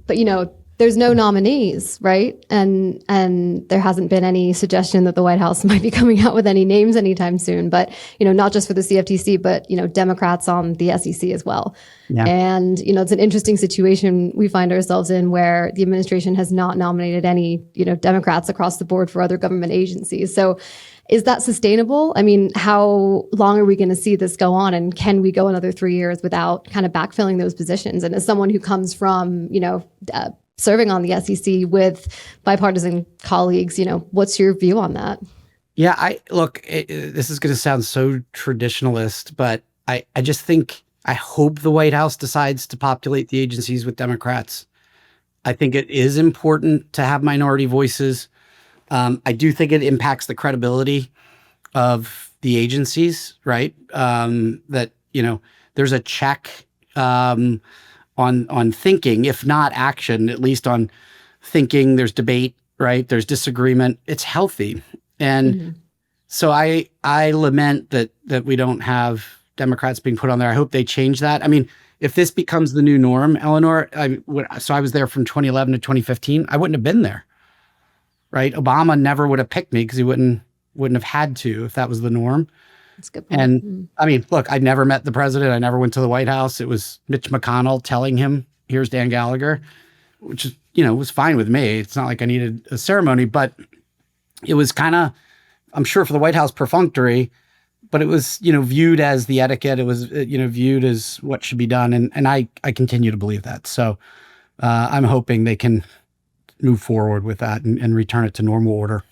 But, there's no nominees, right? And there hasn't been any suggestion that the White House might be coming out with any names anytime soon. But, not just for the CFTC, but, Democrats on the SEC as well. Yeah. And, it's an interesting situation we find ourselves in, where the administration has not nominated any, Democrats across the board for other government agencies. So is that sustainable? I mean, how long are we going to see this go on? And can we go another 3 years without kind of backfilling those positions? And as someone who comes from, serving on the SEC with bipartisan colleagues, what's your view on that? Yeah, this is going to sound so traditionalist, but I just think, I hope the White House decides to populate the agencies with Democrats. I think it is important to have minority voices. I do think it impacts the credibility of the agencies, right? That, there's a check on thinking, if not action, at least on thinking. There's debate, right? There's disagreement. It's healthy. And so I lament that we don't have Democrats being put on there. I hope they change that. I mean, if this becomes the new norm, Eleanor, so I was there from 2011 to 2015, I wouldn't have been there, right? Obama never would have picked me, because he wouldn't have had to if that was the norm. That's a good point. And I mean, look, I never met the president. I never went to the White House. It was Mitch McConnell telling him, here's Dan Gallagher, which is, was fine with me. It's not like I needed a ceremony, but it was kind of, I'm sure for the White House, perfunctory, but it was, viewed as the etiquette. It was, viewed as what should be done. And I continue to believe that. So I'm hoping they can move forward with that and return it to normal order.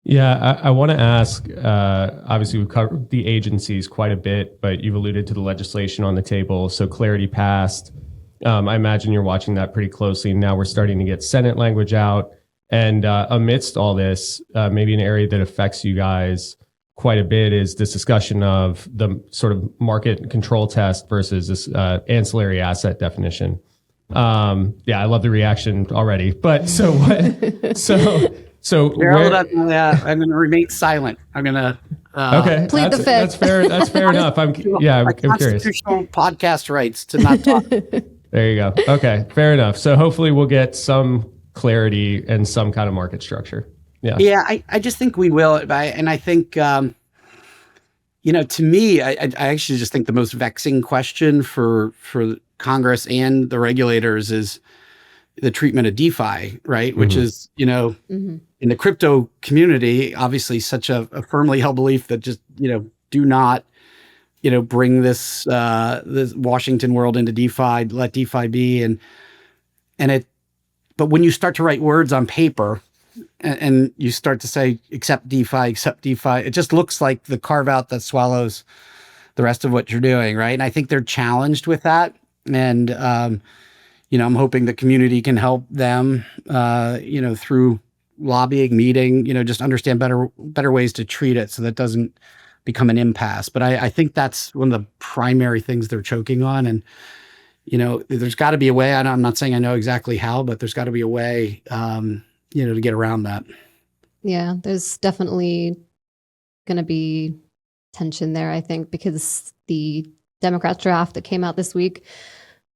Yeah, I want to ask, obviously we've covered the agencies quite a bit, but you've alluded to the legislation on the table. So Clarity passed. I imagine you're watching that pretty closely. Now we're starting to get Senate language out. And amidst all this, maybe an area that affects you guys quite a bit is this discussion of the sort of market control test versus this ancillary asset definition. Yeah, I love the reaction already. But so what? So I'm going to remain silent. I'm going to okay. Plead the fifth. That's fair. That's fair enough. I'm curious. Constitutional podcast rights to not talk. There you go. Okay, fair enough. So hopefully we'll get some clarity and some kind of market structure. Yeah. Yeah, I just think we will. And I think, to me, I actually just think the most vexing question for Congress and the regulators is the treatment of DeFi, right? Which is, in the crypto community, obviously such a firmly held belief that just, do not, bring this Washington world into DeFi, let DeFi be. But when you start to write words on paper and you start to say, accept DeFi, it just looks like the carve out that swallows the rest of what you're doing, right? And I think they're challenged with that. And, I'm hoping the community can help them, through lobbying, meeting, just understand better ways to treat it so that doesn't become an impasse. But I think that's one of the primary things they're choking on. And, there's got to be a way. I'm not saying I know exactly how, but there's got to be a way, to get around that. Yeah, there's definitely going to be tension there, I think, because the Democrat draft that came out this week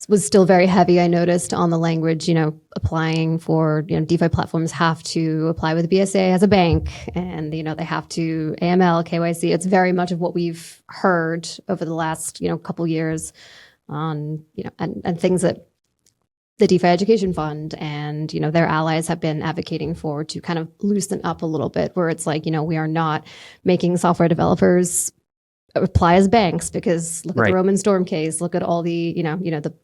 was still very heavy, I noticed, on the language, applying for, DeFi platforms have to apply with the BSA as a bank, and, they have to AML, KYC. It's very much of what we've heard over the last, couple years on, and things that the DeFi Education Fund and, their allies have been advocating for to kind of loosen up a little bit, where it's like, we are not making software developers apply as banks, because look at the Roman Storm case, look at all the,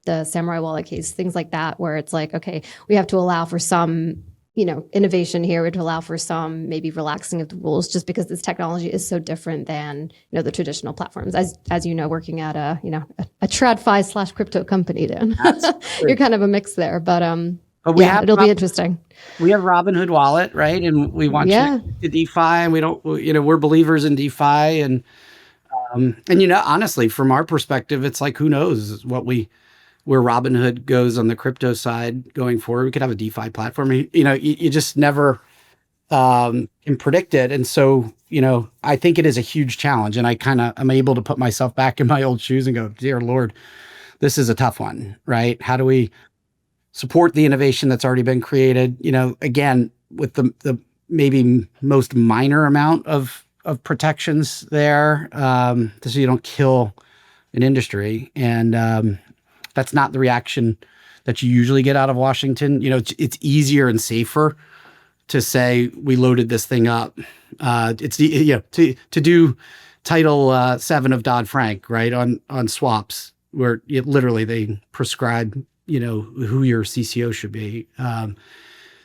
the Samurai Wallet case, things like that, where it's like, okay, we have to allow for some, innovation here. We have to allow for some maybe relaxing of the rules, just because this technology is so different than, the traditional platforms. As you know, working at a TradFi / crypto company, Dan, you're kind of a mix there, but it'll be interesting. We have Robinhood Wallet, right? And we want you to DeFi, and we don't, we're believers in DeFi, and honestly, from our perspective, it's like, who knows where Robinhood goes on the crypto side going forward. We could have a DeFi platform. You just never can predict it. And so, I think it is a huge challenge, and I'm able to put myself back in my old shoes and go, dear Lord, this is a tough one, right? How do we support the innovation that's already been created? Again, with the maybe most minor amount of protections there, so you don't kill an industry. And that's not the reaction that you usually get out of Washington. It's easier and safer to say we loaded this thing up. It's to do Title 7 of Dodd-Frank, right, on swaps, where literally they prescribe who your CCO should be.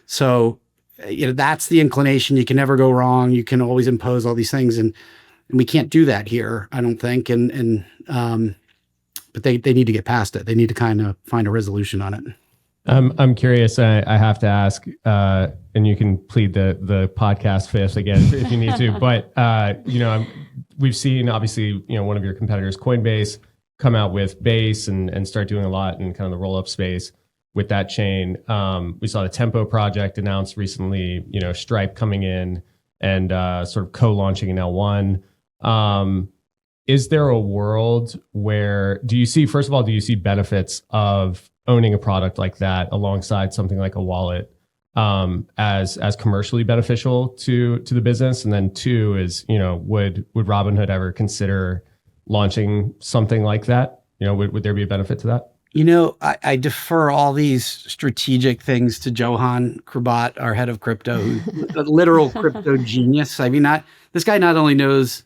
So that's the inclination. You can never go wrong. You can always impose all these things, and we can't do that here, I don't think. But they need to get past it. They need to kind of find a resolution on it. I'm curious. I have to ask, and you can plead the podcast fifth again if you need to. But we've seen, obviously, one of your competitors, Coinbase, come out with Base and start doing a lot in kind of the roll-up space with that chain. We saw the Tempo project announced recently. Stripe coming in and sort of co-launching an L1. Is there a world where do you see benefits of owning a product like that alongside something like a wallet as commercially beneficial to the business? And then two is, would Robinhood ever consider launching something like that? Would there be a benefit to that? I defer all these strategic things to Johan Krubat, our head of crypto, who's a literal crypto genius. I mean, this guy not only knows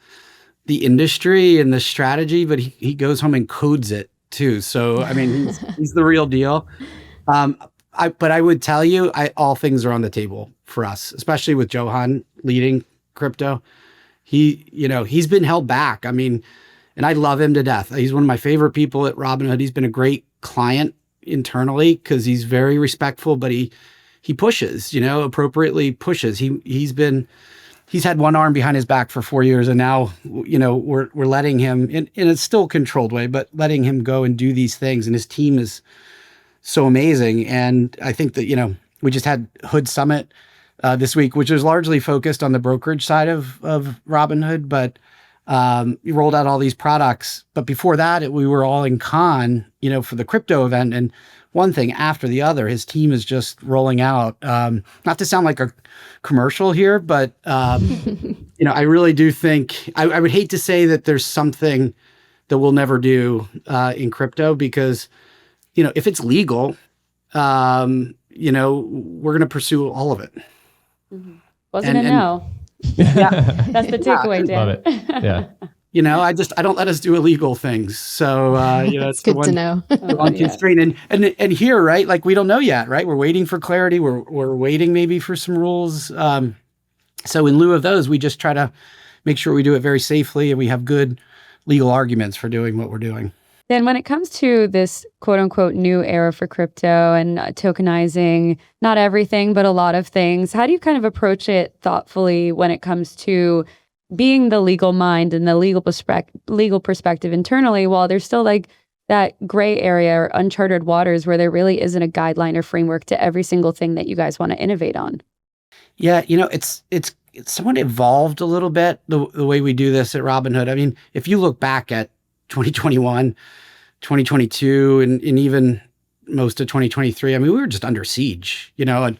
the industry and the strategy, but he goes home and codes it too. So, I mean, he's the real deal. But I would tell you, all things are on the table for us, especially with Johan leading crypto. He's been held back. I mean, and I love him to death. He's one of my favorite people at Robinhood. He's been a great client internally because he's very respectful, but he pushes, appropriately pushes. He's had one arm behind his back for 4 years, and now, we're letting him in a still controlled way, but letting him go and do these things. And his team is so amazing. And I think that, we just had Hood Summit this week, which was largely focused on the brokerage side of Robinhood, but we rolled out all these products. But before that, we were all in Cannes, for the crypto event, and one thing after the other, his team is just rolling out. Not to sound like a commercial here, but I really do think I would hate to say that there's something that we'll never do in crypto, because if it's legal, we're going to pursue all of it. Mm-hmm. Wasn't a no. Yeah, that's the takeaway, Dan. Love it. Yeah. I don't let us do illegal things. So, it's good to know. The one constraint. And here, right, like, we don't know yet, right? We're waiting for clarity. We're waiting maybe for some rules. So in lieu of those, we just try to make sure we do it very safely, and we have good legal arguments for doing what we're doing. Then when it comes to this quote unquote new era for crypto and tokenizing, not everything, but a lot of things, how do you kind of approach it thoughtfully when it comes to being the legal mind and the legal perspective internally, while there's still like that gray area or uncharted waters where there really isn't a guideline or framework to every single thing that you guys want to innovate on? Yeah, it's somewhat evolved a little bit, the way we do this at Robinhood. I mean, if you look back at 2021, 2022, and even most of 2023, I mean, we were just under siege, and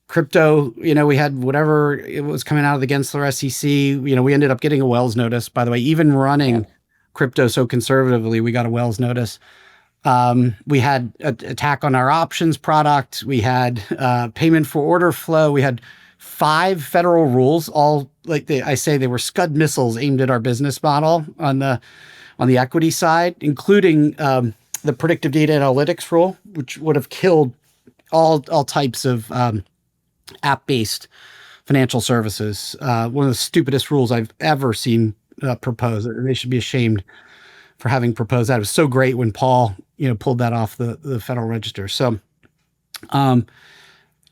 crypto, we had whatever it was coming out of the Gensler SEC. We ended up getting a Wells notice, by the way. Even running crypto so conservatively, we got a Wells notice. We had an attack on our options product. We had payment for order flow. We had 5 federal rules, all I say they were Scud missiles aimed at our business model on the equity side, including the predictive data analytics rule, which would have killed all types of app-based financial services. One of the stupidest rules I've ever seen proposed. They should be ashamed for having proposed that. It was so great when Paul, pulled that off the Federal Register. So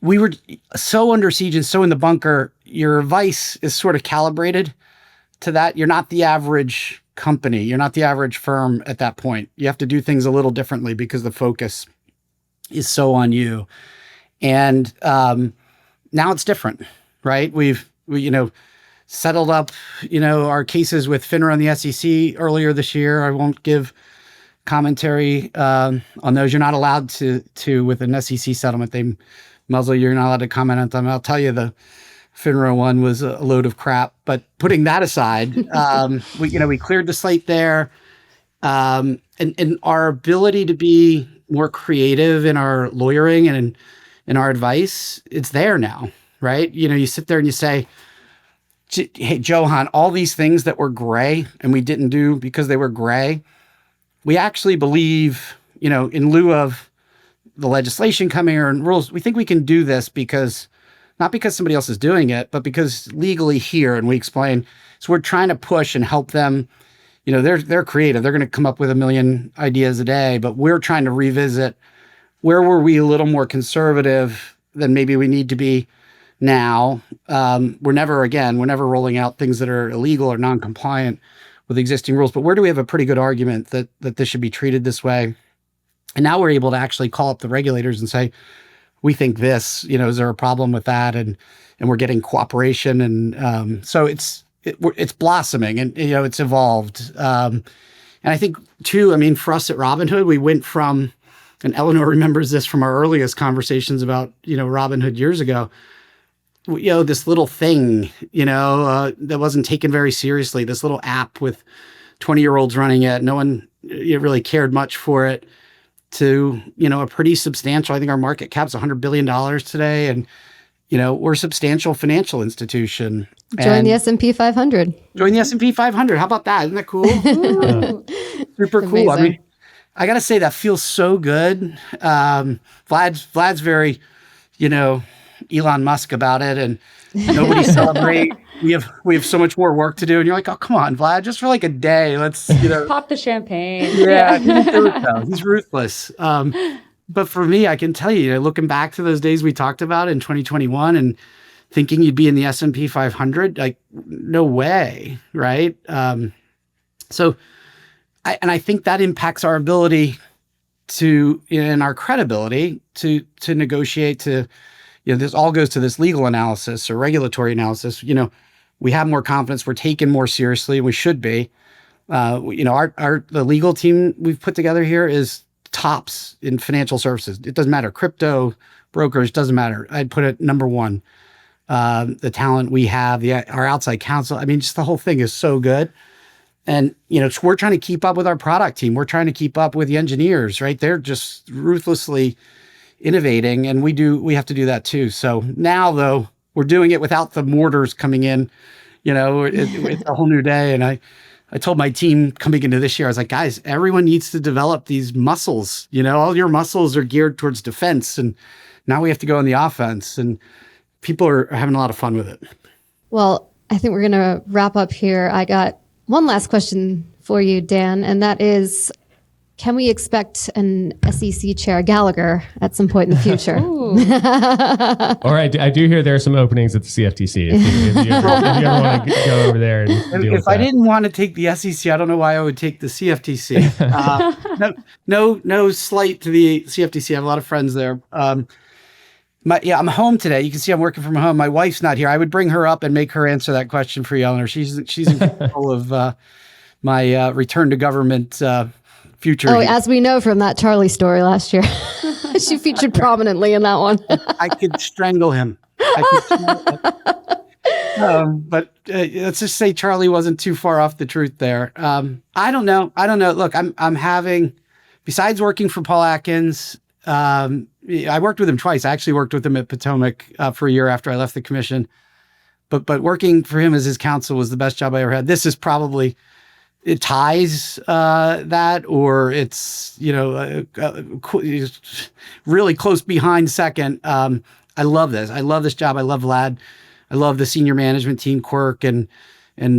we were so under siege and so in the bunker. Your advice is sort of calibrated to that. You're not the average company. You're not the average firm at that point. You have to do things a little differently because the focus is so on you. And now it's different, right? We settled up, our cases with FINRA and the SEC earlier this year. I won't give commentary on those. You're not allowed to with an SEC settlement. They muzzle you. You're not allowed to comment on them. I'll tell you the FINRA one was a load of crap. But putting that aside, we cleared the slate there. And our ability to be more creative in our lawyering and in our advice, it's there now, right? You sit there and you say, hey, Johan, all these things that were gray and we didn't do because they were gray, we actually believe, in lieu of the legislation coming or rules, we think we can do this not because somebody else is doing it, but because legally here, and we explain. So we're trying to push and help them. They're creative. They're going to come up with a million ideas a day, but we're trying to revisit where were we a little more conservative than maybe we need to be now. We're never rolling out things that are illegal or non-compliant with existing rules, but where do we have a pretty good argument that this should be treated this way? And now we're able to actually call up the regulators and say, we think this, is there a problem with that? And we're getting cooperation. And so it's blossoming and, it's evolved. And I think too, for us at Robinhood, we went from, and Eleanor remembers this from our earliest conversations about, Robinhood years ago, this little thing, that wasn't taken very seriously, this little app with 20-year-olds running it. No one really cared much for it, to, a pretty substantial, I think our market cap's $100 billion today. And, we're a substantial financial institution. Join the S&P 500. Join the S&P 500. How about that? Isn't that cool? Super cool. Amazing. I got to say that feels so good. Vlad's very, Elon Musk about it, and nobody celebrate. We have so much more work to do, and you're like, oh, come on, Vlad, just for like a day, let's pop the champagne. Yeah, he's ruthless. But for me, I can tell you, looking back to those days we talked about in 2021, and thinking you'd be in the S&P 500, like no way, right? So I think that impacts our ability and our credibility to negotiate. This all goes to this legal analysis or regulatory analysis. We have more confidence. We're taken more seriously. We should be. The legal team we've put together here is tops in financial services. It doesn't matter. Crypto, brokers, doesn't matter. I'd put it number one. The talent we have, our outside counsel. Just the whole thing is so good. And, we're trying to keep up with our product team. We're trying to keep up with the engineers, right? They're just ruthlessly innovating, and we have to do that too. So now, though, we're doing it without the mortars coming in. It's a whole new day. And I told my team coming into this year, I was like, guys, everyone needs to develop these muscles. All your muscles are geared towards defense, and now we have to go on the offense. And people are having a lot of fun with it. Well, I think we're going to wrap up here. I got one last question for you, Dan, and that is, can we expect an SEC chair Gallagher at some point in the future? All right. I do hear there are some openings at the CFTC. If you ever want to go over there and deal with that. If I didn't want to take the SEC, I don't know why I would take the CFTC. No slight to the CFTC. I have a lot of friends there. I'm home today. You can see I'm working from home. My wife's not here. I would bring her up and make her answer that question for you, Eleanor. She's in control of my return to government future. Oh, as we know from that Charlie story last year. She featured prominently in that one. I could strangle him. But let's just say Charlie wasn't too far off the truth there. I don't know. Look, I'm having besides working for Paul Atkins, I worked with him twice. I actually worked with him at Potomac for a year after I left the commission. But working for him as his counsel was the best job I ever had. This is probably, it ties that, or it's, really close behind second. I love this. I love this job. I love Vlad. I love the senior management team, Quirk and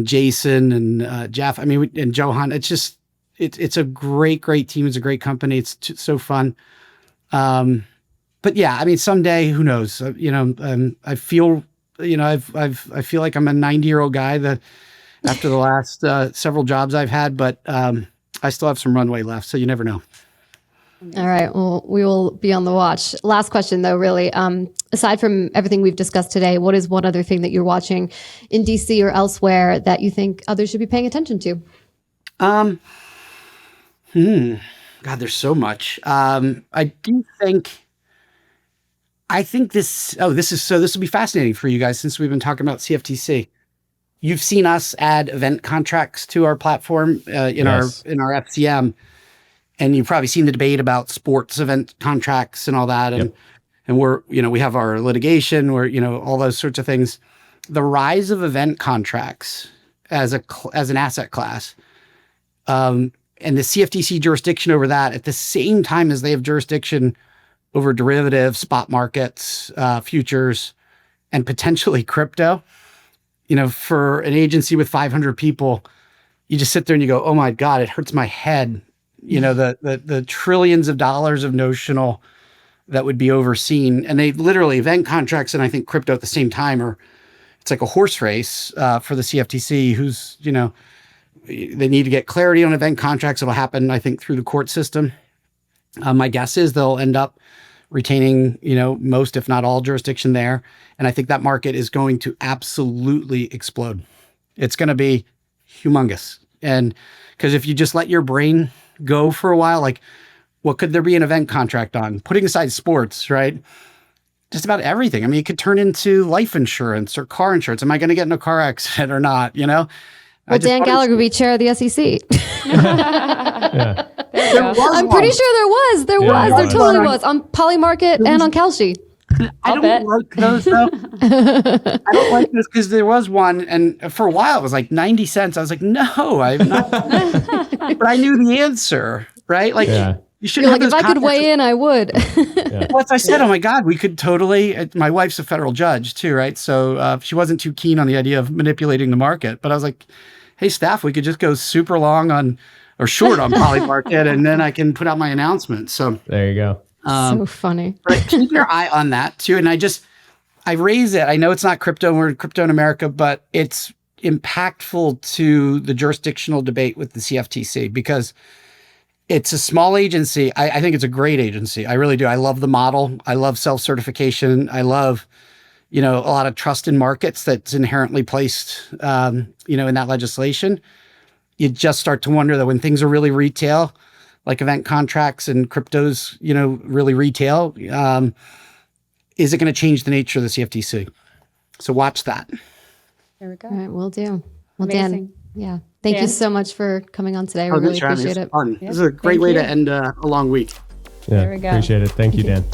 Jason and Jeff. I mean, and Johan. It's just, it's a great team. It's a great company. It's so fun. But yeah, I mean, someday, who knows? I feel, I feel like I'm a 90-year-old guy that after the last several jobs I've had, but I still have some runway left. So you never know. All right. Well, we will be on the watch. Last question, though, really. Aside from everything we've discussed today, what is one other thing that you're watching in DC or elsewhere that you think others should be paying attention to? God, there's so much. I think this will be fascinating for you guys since we've been talking about CFTC. You've seen us add event contracts to our platform in our FCM. And you've probably seen the debate about sports event contracts and all that. And we have our litigation where, all those sorts of things. The rise of event contracts as an asset class, and the CFTC jurisdiction over that at the same time as they have jurisdiction over derivatives, spot markets, futures, and potentially crypto. For an agency with 500 people, you just sit there and you go, oh my God, it hurts my head. The trillions of dollars of notional that would be overseen, and they literally event contracts and I think crypto at the same time it's like a horse race for the CFTC who's, they need to get clarity on event contracts. It'll happen, I think, through the court system. My guess is they'll end up retaining, most, if not all jurisdiction there. And I think that market is going to absolutely explode. It's going to be humongous. And because if you just let your brain go for a while, like what could there be an event contract on? Putting aside sports, right? Just about everything. I mean, it could turn into life insurance or car insurance. Am I going to get in a car accident or not? Well, Dan Gallagher would be chair of the SEC. Yeah. I'm pretty sure there was. There totally was on Polymarket and on Kalshi. I don't like those though. I don't like this because there was one, and for a while it was like 90 cents. I was like, no, I'm not. But I knew the answer, right? Like you should. Like if I could weigh in, I would. Well, as I said, oh my God, we could totally. My wife's a federal judge too, right? So she wasn't too keen on the idea of manipulating the market. But I was like, hey, staff, we could just go super long on or short on Polymarket, and then I can put out my announcement. So there you go. So funny. But keep your eye on that too. And I raise it. I know it's not crypto, we're crypto in America, but it's impactful to the jurisdictional debate with the CFTC because it's a small agency. I think it's a great agency. I really do. I love the model. I love self-certification. I love, a lot of trust in markets that's inherently placed, in that legislation. You just start to wonder that when things are really retail, like event contracts and cryptos, really retail, is it going to change the nature of the CFTC? So watch that. There we go. All right, will do. Well, Amazing. Dan, thank you so much for coming on today. We really appreciate it. Fun. This is a great way to end a long week. Yeah, There we go. Appreciate it. Thank you, Dan.